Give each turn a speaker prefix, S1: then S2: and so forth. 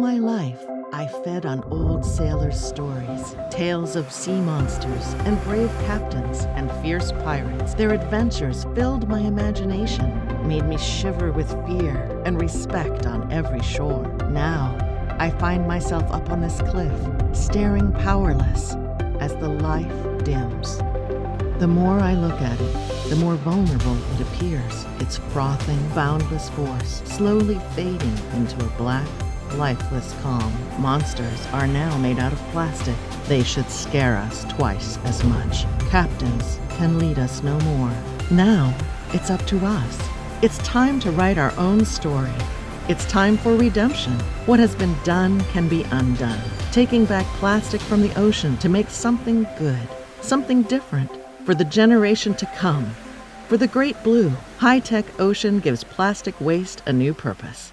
S1: my life, I fed on old sailors' stories, tales of sea monsters and brave captains and fierce pirates. Their adventures filled my imagination, made me shiver with fear and respect on every shore. Now, I find myself up on this cliff, staring powerless as the life dims. The more I look at it, the more vulnerable it appears, its frothing, boundless force slowly fading into a black, lifeless calm. Monsters are now made out of plastic. They should scare us twice as much. Captains can lead us no more. Now, it's up to us. It's time to write our own story. It's time for redemption. What has been done can be undone. Taking back plastic from the ocean to make something good, something different, for the generation to come. For the great blue, HyTech Ocean gives plastic waste a new purpose.